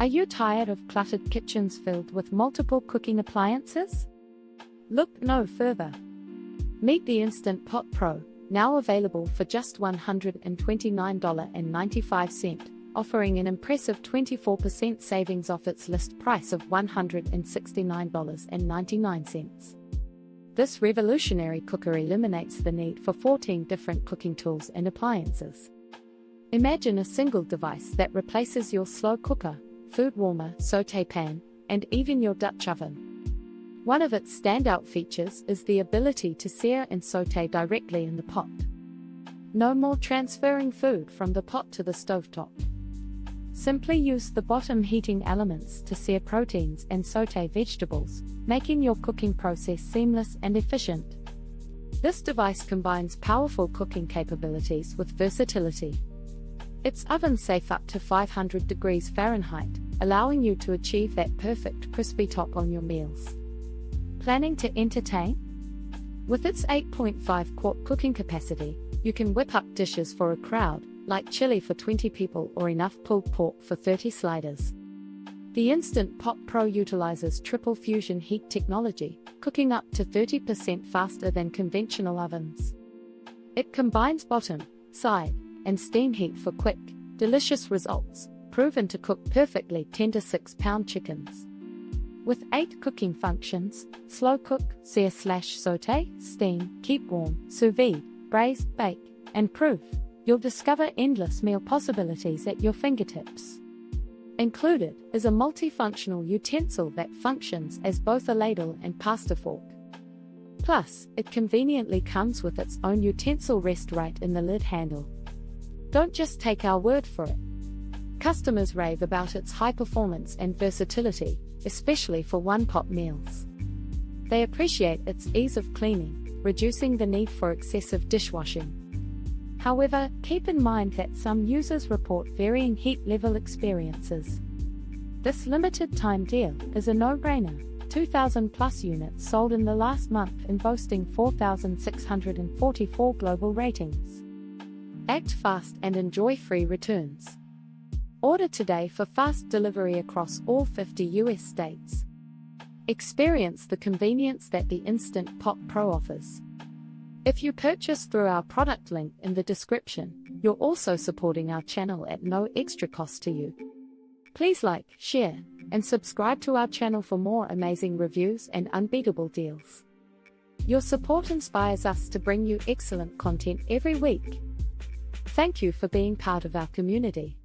Are you tired of cluttered kitchens filled with multiple cooking appliances? Look no further. Meet the Instant Pot Pro, now available for just $129.95, offering an impressive 24% savings off its list price of $169.99. This revolutionary cooker eliminates the need for 14 different cooking tools and appliances. Imagine a single device that replaces your slow cooker, food warmer, sauté pan, and even your Dutch oven. One of its standout features is the ability to sear and sauté directly in the pot. No more transferring food from the pot to the stovetop. Simply use the bottom heating elements to sear proteins and sauté vegetables, making your cooking process seamless and efficient. This device combines powerful cooking capabilities with versatility. It's oven safe up to 500 degrees Fahrenheit, allowing you to achieve that perfect crispy top on your meals. Planning to entertain? With its 8.5 quart cooking capacity, you can whip up dishes for a crowd, like chili for 20 people or enough pulled pork for 30 sliders. The Instant Pot Pro utilizes triple fusion heat technology, cooking up to 30% faster than conventional ovens. It combines bottom, side, and steam heat for quick, delicious results, proven to cook perfectly 10 to 6 pound chickens. With 8 cooking functions: slow cook, sear/sauté, steam, keep warm, sous vide, braise, bake, and proof, you'll discover endless meal possibilities at your fingertips. Included is a multifunctional utensil that functions as both a ladle and pasta fork. Plus, it conveniently comes with its own utensil rest right in the lid handle. Don't just take our word for it. Customers rave about its high performance and versatility, especially for one-pot meals. They appreciate its ease of cleaning, reducing the need for excessive dishwashing. However, keep in mind that some users report varying heat level experiences. This limited time deal is a no-brainer. 2,000 plus units sold in the last month and boasting 4,644 global ratings. Act fast and enjoy free returns. Order today for fast delivery across all 50 US states. Experience the convenience that the Instant Pot Pro offers. If you purchase through our product link in the description, you're also supporting our channel at no extra cost to you. Please like, share, and subscribe to our channel for more amazing reviews and unbeatable deals. Your support inspires us to bring you excellent content every week. Thank you for being part of our community.